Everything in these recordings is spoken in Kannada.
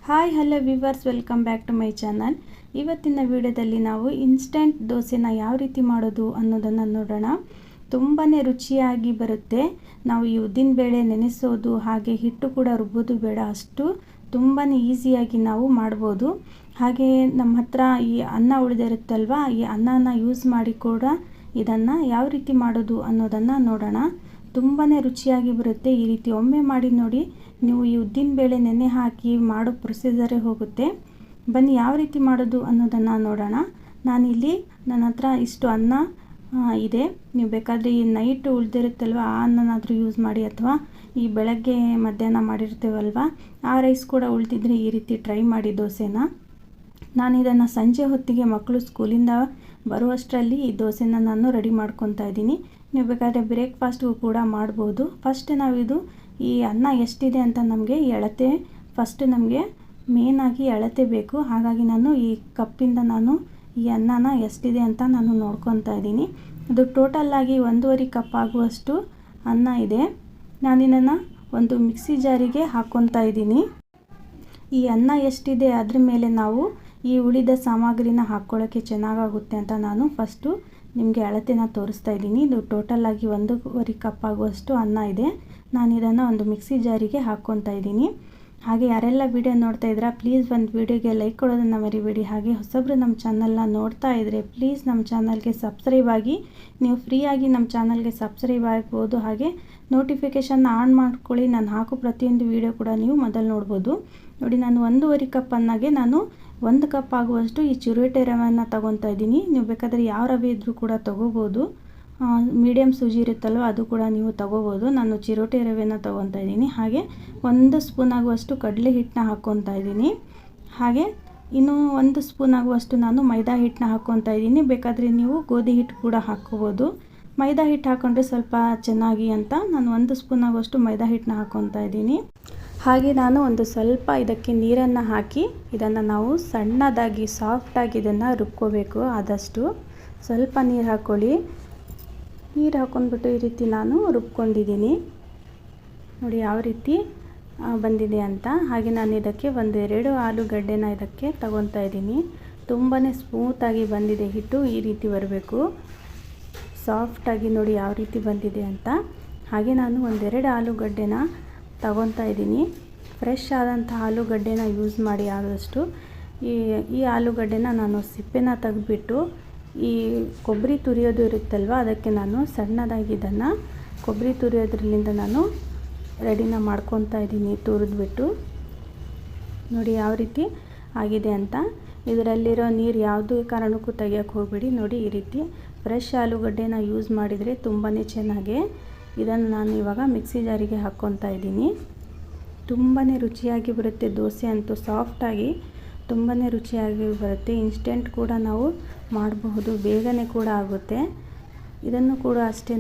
Hi hello viewers, welcome back to my channel. ಇವತ್ತಿನ ವಿಡಿಯೋದಲ್ಲಿ ನಾವು ಇನ್ಸ್ಟೆಂಟ್ ದೋಸೆನ ಯಾವ ರೀತಿ ಮಾಡೋದು ಅನ್ನೋದನ್ನು ನೋಡೋಣ. ತುಂಬಾ ರುಚಿಯಾಗಿ ಬರುತ್ತೆ. ನಾವು ಈ ಉದ್ದಿನ ಬೇಳೆ ನೆನೆಸೋದು ಹಾಗೆ ಹಿಟ್ಟು ಕೂಡ ರುಬ್ಬೋದು ಬೇಡ, ಅಷ್ಟು ತುಂಬಾ ಈಸಿಯಾಗಿ ನಾವು ಮಾಡ್ಬೋದು. ಹಾಗೆ ನಮ್ಮ ಹತ್ರ ಈ ಅನ್ನ ಉಳಿದಿರುತ್ತಲ್ವ, ಈ ಅನ್ನನ ಯೂಸ್ ಮಾಡಿ ಕೂಡ ಇದನ್ನು ಯಾವ ರೀತಿ ಮಾಡೋದು ಅನ್ನೋದನ್ನು ನೋಡೋಣ. ತುಂಬಾ ರುಚಿಯಾಗಿ ಬರುತ್ತೆ. ಈ ರೀತಿ ಒಮ್ಮೆ ಮಾಡಿ ನೋಡಿ. ನೀವು ಈ ಉದ್ದಿನ ಬೇಳೆ ನೆನೆ ಹಾಕಿ ಮಾಡೋ ಪ್ರೊಸೀಜರೇ ಹೋಗುತ್ತೆ. ಬನ್ನಿ ಯಾವ ರೀತಿ ಮಾಡೋದು ಅನ್ನೋದನ್ನು ನೋಡೋಣ. ನಾನಿಲ್ಲಿ ನನ್ನ ಹತ್ರ ಇಷ್ಟು ಅನ್ನ ಇದೆ. ನೀವು ಬೇಕಾದರೆ ಈ ನೈಟ್ ಉಳಿದಿರುತ್ತಲ್ವ ಆ ಅನ್ನನಾದರೂ ಯೂಸ್ ಮಾಡಿ, ಅಥವಾ ಈ ಬೆಳಗ್ಗೆ ಮಧ್ಯಾಹ್ನ ಮಾಡಿರ್ತೇವಲ್ವ ಆ ರೈಸ್ ಕೂಡ ಉಳಿದಿದ್ರೆ ಈ ರೀತಿ ಟ್ರೈ ಮಾಡಿ ದೋಸೆನ. ನಾನು ಇದನ್ನು ಸಂಜೆ ಹೊತ್ತಿಗೆ ಮಕ್ಕಳು ಸ್ಕೂಲಿಂದ ಬರುವಷ್ಟರಲ್ಲಿ ಈ ದೋಸೆನ ನಾನು ರೆಡಿ ಮಾಡ್ಕೊತಾ ಇದ್ದೀನಿ. ನೀವು ಬೇಕಾದರೆ ಬ್ರೇಕ್ಫಾಸ್ಟ್ಗೂ ಕೂಡ ಮಾಡ್ಬೋದು. ಫಸ್ಟ್ ನಾವಿದು ಈ ಅನ್ನ ಎಷ್ಟಿದೆ ಅಂತ ನಮಗೆ ಅಳತೆ, ಫಸ್ಟ್ ನಮಗೆ ಮೇನಾಗಿ ಅಳತೆ ಬೇಕು. ಹಾಗಾಗಿ ನಾನು ಈ ಕಪ್ಪಿಂದ ನಾನು ಈ ಅನ್ನನ ಎಷ್ಟಿದೆ ಅಂತ ನಾನು ನೋಡ್ಕೊತಾ ಇದ್ದೀನಿ. ಇದು ಟೋಟಲ್ಲಾಗಿ 1.5 ಕಪ್ ಆಗುವಷ್ಟು ಅನ್ನ ಇದೆ. ನಾನಿದನ್ನು ಒಂದು ಮಿಕ್ಸಿ ಜಾರಿಗೆ ಹಾಕ್ಕೊತಾ ಇದ್ದೀನಿ. ಈ ಅನ್ನ ಎಷ್ಟಿದೆ ಅದ್ರ ಮೇಲೆ ನಾವು ಈ ಉಳಿದ ಸಾಮಗ್ರಿನ ಹಾಕ್ಕೊಳ್ಳೋಕ್ಕೆ ಚೆನ್ನಾಗಾಗುತ್ತೆ ಅಂತ ನಾನು ಫಸ್ಟು ನಿಮಗೆ ಅಳತೆನ ತೋರಿಸ್ತಾ ಇದ್ದೀನಿ. ಇದು ಟೋಟಲ್ಲಾಗಿ 1.5 ಕಪ್ ಆಗುವಷ್ಟು ಅನ್ನ ಇದೆ. ನಾನು ಇದನ್ನು ಒಂದು ಮಿಕ್ಸಿ ಜಾರಿಗೆ ಹಾಕ್ಕೊತಾ ಇದ್ದೀನಿ. ಹಾಗೆ ಯಾರೆಲ್ಲ ವಿಡಿಯೋ ನೋಡ್ತಾ ಇದ್ದೀರಾ ಪ್ಲೀಸ್ ಒಂದು ವಿಡಿಯೋಗೆ ಲೈಕ್ ಕೊಡೋದನ್ನು ಮರಿಬೇಡಿ. ಹಾಗೆ ಹೊಸಬ್ರು ನಮ್ಮ ಚಾನಲ್ನ ನೋಡ್ತಾ ಇದ್ದರೆ ಪ್ಲೀಸ್ ನಮ್ಮ ಚಾನಲ್ಗೆ ಸಬ್ಸ್ಕ್ರೈಬ್ ಆಗಿ. ನೀವು ಫ್ರೀಯಾಗಿ ನಮ್ಮ ಚಾನಲ್ಗೆ ಸಬ್ಸ್ಕ್ರೈಬ್ ಆಗ್ಬೋದು. ಹಾಗೆ ನೋಟಿಫಿಕೇಷನ್ನ ಆನ್ ಮಾಡ್ಕೊಳ್ಳಿ. ನಾನು ಹಾಕೋ ಪ್ರತಿಯೊಂದು ವಿಡಿಯೋ ಕೂಡ ನೀವು ಮೊದಲು ನೋಡ್ಬೋದು. ನೋಡಿ, ನಾನು 1.5 ಕಪ್ ಅನ್ನಗೆ ನಾನು 1 ಕಪ್ ಆಗುವಷ್ಟು ಈ ಚಿರೋಟಿ ರವೆಯನ್ನು ತೊಗೊತಾ ಇದ್ದೀನಿ. ನೀವು ಬೇಕಾದರೆ ಯಾವ ರವೆ ಇದ್ದರೂ ಕೂಡ ತೊಗೋಬೋದು. ಮೀಡಿಯಮ್ ಸೂಜಿ ಇರುತ್ತಲ್ವ ಅದು ಕೂಡ ನೀವು ತೊಗೋಬೋದು. ನಾನು ಚಿರೋಟಿ ರವೆನ ತೊಗೊತಾ ಇದ್ದೀನಿ. ಹಾಗೆ 1 ಸ್ಪೂನ್ ಆಗುವಷ್ಟು ಕಡಲೆ ಹಿಟ್ಟನ್ನ ಹಾಕ್ಕೊತಾ ಇದ್ದೀನಿ. ಹಾಗೆ ಇನ್ನು 1 ಸ್ಪೂನ್ ಆಗುವಷ್ಟು ನಾನು ಮೈದಾ ಹಿಟ್ಟನ್ನ ಹಾಕ್ಕೊತಾ ಇದ್ದೀನಿ. ಬೇಕಾದರೆ ನೀವು ಗೋಧಿ ಹಿಟ್ಟು ಕೂಡ ಹಾಕ್ಕೋಬೋದು. ಮೈದಾ ಹಿಟ್ಟು ಹಾಕ್ಕೊಂಡ್ರೆ ಸ್ವಲ್ಪ ಚೆನ್ನಾಗಿ ಅಂತ ನಾನು 1 ಸ್ಪೂನ್ ಆಗುವಷ್ಟು ಮೈದಾ ಹಿಟ್ಟನ್ನ ಹಾಕ್ಕೊತಾ ಇದ್ದೀನಿ. ಹಾಗೆ ನಾನು ಒಂದು ಸ್ವಲ್ಪ ಇದಕ್ಕೆ ನೀರನ್ನು ಹಾಕಿ ಇದನ್ನು ನಾವು ಸಣ್ಣದಾಗಿ ಸಾಫ್ಟಾಗಿ ಇದನ್ನು ರುಬ್ಕೋಬೇಕು. ಆದಷ್ಟು ಸ್ವಲ್ಪ ನೀರು ಹಾಕ್ಕೊಳ್ಳಿ. ನೀರು ಹಾಕ್ಕೊಂಡ್ಬಿಟ್ಟು ಈ ರೀತಿ ನಾನು ರುಬ್ಕೊಂಡಿದ್ದೀನಿ. ನೋಡಿ ಯಾವ ರೀತಿ ಬಂದಿದೆ ಅಂತ. ಹಾಗೆ ನಾನು ಇದಕ್ಕೆ 1-2 ಆಲೂಗಡ್ಡೆನ ಇದಕ್ಕೆ ತಗೊತಾ ಇದ್ದೀನಿ. ತುಂಬಾ ಸ್ಮೂತಾಗಿ ಬಂದಿದೆ ಹಿಟ್ಟು. ಈ ರೀತಿ ಬರಬೇಕು, ಸಾಫ್ಟಾಗಿ. ನೋಡಿ ಯಾವ ರೀತಿ ಬಂದಿದೆ ಅಂತ. ಹಾಗೆ ನಾನು 1-2 ಆಲೂಗಡ್ಡೆನ ತಗೊತಾ ಇದ್ದೀನಿ. ಫ್ರೆಶ್ ಆದಂಥ ಆಲೂಗಡ್ಡೆನ ಯೂಸ್ ಮಾಡಿ ಆದಷ್ಟು. ಈ ಆಲೂಗಡ್ಡೆನ ನಾನು ಸಿಪ್ಪೆನ ತೆಗೆದುಬಿಟ್ಟು ಈ ಕೊಬ್ಬರಿ ತುರಿಯೋದು ಇರುತ್ತಲ್ವ ಅದಕ್ಕೆ ನಾನು ಸಣ್ಣದಾಗಿ ಇದನ್ನು ಕೊಬ್ಬರಿ ತುರಿಯೋದ್ರಲ್ಲಿಂದ ನಾನು ರೆಡಿನ ಮಾಡ್ಕೊತಾ ಇದ್ದೀನಿ ತುರಿದ್ಬಿಟ್ಟು. ನೋಡಿ ಯಾವ ರೀತಿ ಆಗಿದೆ ಅಂತ. ಇದರಲ್ಲಿರೋ ನೀರು ಯಾವುದೇ ಕಾರಣಕ್ಕೂ ತೆಗಿಯೋಕ್ಕೆ ಹೋಗಬೇಡಿ. ನೋಡಿ ಈ ರೀತಿ ಫ್ರೆಶ್ ಆಲೂಗಡ್ಡೆನ ಯೂಸ್ ಮಾಡಿದರೆ ತುಂಬಾ ಚೆನ್ನಾಗಿ. ಇದನ್ನು ನಾನು ಇವಾಗ ಮಿಕ್ಸಿ ಜಾರಿಗೆ ಹಾಕ್ಕೊತಾ ಇದ್ದೀನಿ. ತುಂಬಾ ರುಚಿಯಾಗಿ ಬರುತ್ತೆ ದೋಸೆ ಅಂತೂ, ಸಾಫ್ಟಾಗಿ ತುಂಬಾ ರುಚಿಯಾಗಿ ಬರುತ್ತೆ. ಇನ್ಸ್ಟೆಂಟ್ ಕೂಡ ನಾವು ಮಾಡಬಹುದು, ಬೇಗನೆ ಕೂಡ ಆಗುತ್ತೆ. ಇದನ್ನು ಕೂಡ ಅಷ್ಟೇ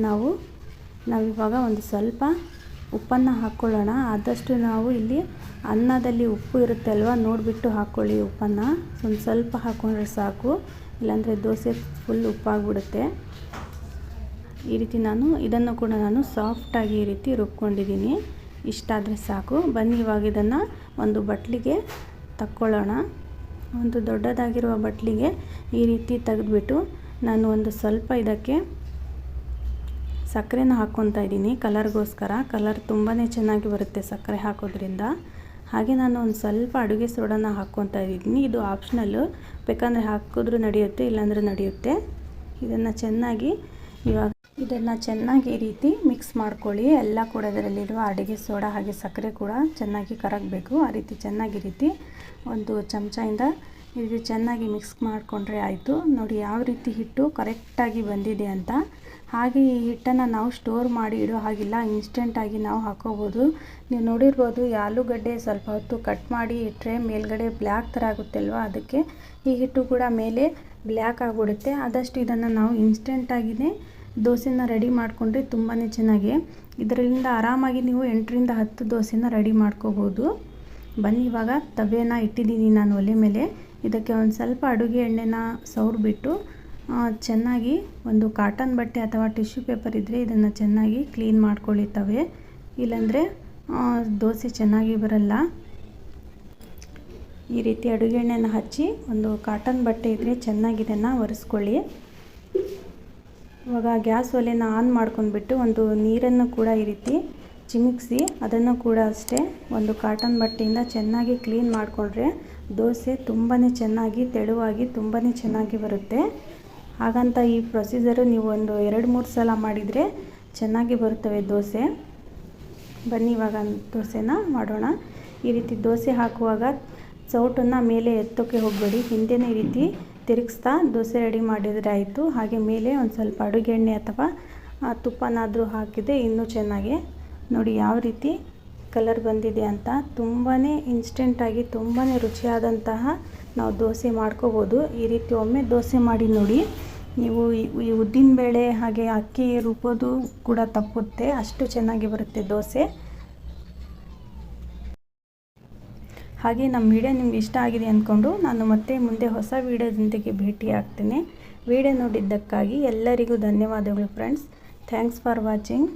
ನಾವಿವಾಗ ಒಂದು ಸ್ವಲ್ಪ ಉಪ್ಪನ್ನು ಹಾಕ್ಕೊಳ್ಳೋಣ. ಆದಷ್ಟು ನಾವು ಇಲ್ಲಿ ಅನ್ನದಲ್ಲಿ ಉಪ್ಪು ಇರುತ್ತೆ ಅಲ್ವ, ನೋಡಿಬಿಟ್ಟು ಹಾಕ್ಕೊಳ್ಳಿ ಉಪ್ಪನ್ನು. ಒಂದು ಸ್ವಲ್ಪ ಹಾಕ್ಕೊಂಡ್ರೆ ಸಾಕು, ಇಲ್ಲಾಂದರೆ ದೋಸೆ ಫುಲ್ ಉಪ್ಪಾಗ್ಬಿಡುತ್ತೆ. ಈ ರೀತಿ ಇದನ್ನು ಕೂಡ ನಾನು ಸಾಫ್ಟಾಗಿ ಈ ರೀತಿ ರುಬ್ಕೊಂಡಿದ್ದೀನಿ. ಇಷ್ಟಾದರೆ ಸಾಕು. ಬನ್ನಿ ಇವಾಗ ಇದನ್ನು ಒಂದು ಬಟ್ಲಿಗೆ ತಕ್ಕೊಳ್ಳೋಣ. ಒಂದು ದೊಡ್ಡದಾಗಿರುವ ಬಟ್ಲಿಗೆ ಈ ರೀತಿ ತೆಗೆದುಬಿಟ್ಟು ನಾನು ಒಂದು ಸ್ವಲ್ಪ ಇದಕ್ಕೆ ಸಕ್ಕರೆನ ಹಾಕ್ಕೊತಾ ಇದ್ದೀನಿ. ಕಲರ್ಗೋಸ್ಕರ, ಕಲರ್ ತುಂಬಾ ಚೆನ್ನಾಗಿ ಬರುತ್ತೆ ಸಕ್ಕರೆ ಹಾಕೋದ್ರಿಂದ. ಹಾಗೆ ನಾನು ಒಂದು ಸ್ವಲ್ಪ ಅಡುಗೆ ಸೋಡಾನ ಹಾಕ್ಕೊತಾ ಇದ್ದೀನಿ. ಇದು ಆಪ್ಷನಲ್ಲು, ಬೇಕಂದರೆ ಹಾಕಿದ್ರೂ ನಡೆಯುತ್ತೆ, ಇಲ್ಲಾಂದರೆ ನಡೆಯುತ್ತೆ. ಇದನ್ನು ಚೆನ್ನಾಗಿ ಈ ರೀತಿ ಮಿಕ್ಸ್ ಮಾಡ್ಕೊಳ್ಳಿ. ಎಲ್ಲ ಕೂಡ ಇದರಲ್ಲಿರುವ ಅಡುಗೆ ಸೋಡಾ ಹಾಗೆ ಸಕ್ಕರೆ ಕೂಡ ಚೆನ್ನಾಗಿ ಕರಗಬೇಕು. ಆ ರೀತಿ ಚೆನ್ನಾಗಿ ಈ ರೀತಿ ಒಂದು ಚಮಚದಿಂದ ಈ ರೀತಿ ಚೆನ್ನಾಗಿ ಮಿಕ್ಸ್ ಮಾಡಿಕೊಂಡ್ರೆ ಆಯಿತು. ನೋಡಿ ಯಾವ ರೀತಿ ಹಿಟ್ಟು ಕರೆಕ್ಟಾಗಿ ಬಂದಿದೆ ಅಂತ. ಹಾಗೆ ಈ ಹಿಟ್ಟನ್ನು ನಾವು ಸ್ಟೋರ್ ಮಾಡಿ ಇಡೋ ಹಾಗಿಲ್ಲ, ಇನ್ಸ್ಟೆಂಟಾಗಿ ನಾವು ಹಾಕೋಬೋದು. ನೀವು ನೋಡಿರ್ಬೋದು ಈ ಆಲೂಗಡ್ಡೆ ಸ್ವಲ್ಪ ಹೊತ್ತು ಕಟ್ ಮಾಡಿ ಇಟ್ಟರೆ ಮೇಲ್ಗಡೆ ಬ್ಲ್ಯಾಕ್ ಥರ ಆಗುತ್ತೆ ಅಲ್ವಾ, ಅದಕ್ಕೆ ಈ ಹಿಟ್ಟು ಕೂಡ ಮೇಲೆ ಬ್ಲ್ಯಾಕ್ ಆಗಿಬಿಡುತ್ತೆ. ಆದಷ್ಟು ಇದನ್ನು ನಾವು ಇನ್ಸ್ಟೆಂಟಾಗಿಯೇ ದೋಸೆನ ರೆಡಿ ಮಾಡಿಕೊಂಡ್ರೆ ತುಂಬಾ ಚೆನ್ನಾಗಿ. ಇದರಿಂದ ಆರಾಮಾಗಿ ನೀವು 8-10 ದೋಸೆನ ರೆಡಿ ಮಾಡ್ಕೋಬೋದು. ಬನ್ನಿ ಇವಾಗ ತವೆನ ಇಟ್ಟಿದ್ದೀನಿ ನಾನು ಒಲೆ ಮೇಲೆ. ಇದಕ್ಕೆ ಒಂದು ಸ್ವಲ್ಪ ಅಡುಗೆ ಎಣ್ಣೆನ ಸವರ್ಬಿಟ್ಟು ಚೆನ್ನಾಗಿ ಒಂದು ಕಾಟನ್ ಬಟ್ಟೆ ಅಥವಾ ಟಿಶ್ಯೂ ಪೇಪರ್ ಇದ್ದರೆ ಇದನ್ನು ಚೆನ್ನಾಗಿ ಕ್ಲೀನ್ ಮಾಡ್ಕೊಳ್ಳಿ ತವೆ, ಇಲ್ಲಾಂದರೆ ದೋಸೆ ಚೆನ್ನಾಗಿ ಬರಲ್ಲ. ಈ ರೀತಿ ಅಡುಗೆ ಎಣ್ಣೆನ ಹಚ್ಚಿ ಒಂದು ಕಾಟನ್ ಬಟ್ಟೆ ಇದ್ದರೆ ಚೆನ್ನಾಗಿ ಇದನ್ನು ಒರೆಸ್ಕೊಳ್ಳಿ. ಇವಾಗ ಗ್ಯಾಸ್ ಒಲೆನ ಆನ್ ಮಾಡ್ಕೊಂಡ್ಬಿಟ್ಟು ಒಂದು ನೀರನ್ನು ಕೂಡ ಈ ರೀತಿ ಚಿಮುಕಿಸಿ ಅದನ್ನು ಕೂಡ ಅಷ್ಟೇ ಒಂದು ಕಾಟನ್ ಬಟ್ಟೆಯಿಂದ ಚೆನ್ನಾಗಿ ಕ್ಲೀನ್ ಮಾಡಿಕೊಂಡ್ರೆ ದೋಸೆ ತುಂಬಾ ಚೆನ್ನಾಗಿ ತೆಳುವಾಗಿ ತುಂಬಾ ಚೆನ್ನಾಗಿ ಬರುತ್ತೆ. ಹಾಗಂತ ಈ ಪ್ರೊಸೀಜರು ನೀವು ಒಂದು 2-3 ಸಲ ಮಾಡಿದರೆ ಚೆನ್ನಾಗಿ ಬರುತ್ತವೆ ದೋಸೆ. ಬನ್ನಿ ಇವಾಗ ದೋಸೆನ ಮಾಡೋಣ. ಈ ರೀತಿ ದೋಸೆ ಹಾಕುವಾಗ ಸೌಟನ್ನು ಮೇಲೆ ಎತ್ತೋಕ್ಕೆ ಹೋಗಬೇಡಿ, ಹಿಂದೆನೇ ಈ ರೀತಿ ತಿರುಗಿಸ್ತಾ ದೋಸೆ ರೆಡಿ ಮಾಡಿದರೆ ಆಯಿತು. ಹಾಗೆ ಮೇಲೆ ಒಂದು ಸ್ವಲ್ಪ ಅಡುಗೆ ಎಣ್ಣೆ ಅಥವಾ ತುಪ್ಪನಾದರೂ ಹಾಕಿದರೆ ಇನ್ನೂ ಚೆನ್ನಾಗಿ. ನೋಡಿ ಯಾವ ರೀತಿ ಕಲರ್ ಬಂದಿದೆ ಅಂತ. ತುಂಬಾ ಇನ್ಸ್ಟೆಂಟಾಗಿ ತುಂಬಾ ರುಚಿಯಾದಂತಹ ನಾವು ದೋಸೆ ಮಾಡ್ಕೋಬೋದು. ಈ ರೀತಿ ಒಮ್ಮೆ ದೋಸೆ ಮಾಡಿ ನೋಡಿ. ನೀವು ಈ ಉದ್ದಿನಬೇಳೆ ಹಾಗೆ ಅಕ್ಕಿ ರುಬ್ಬೋದು ಕೂಡ ತಪ್ಪುತ್ತೆ, ಅಷ್ಟು ಚೆನ್ನಾಗಿ ಬರುತ್ತೆ ದೋಸೆ. ಹಾಗೆ ನಮ್ಮ ವಿಡಿಯೋ ನಿಮ್ಗೆ ಇಷ್ಟ ಆಗಿದೆ ಅಂದ್ಕೊಂಡು ನಾನು ಮತ್ತೆ ಮುಂದೆ ಹೊಸ ವಿಡಿಯೋದೊಂದಿಗೆ ಭೇಟಿ ಆಗ್ತೇನೆ. ವಿಡಿಯೋ ನೋಡಿದ್ದಕ್ಕಾಗಿ ಎಲ್ಲರಿಗೂ ಧನ್ಯವಾದಗಳು ಫ್ರೆಂಡ್ಸ್. Thanks for watching.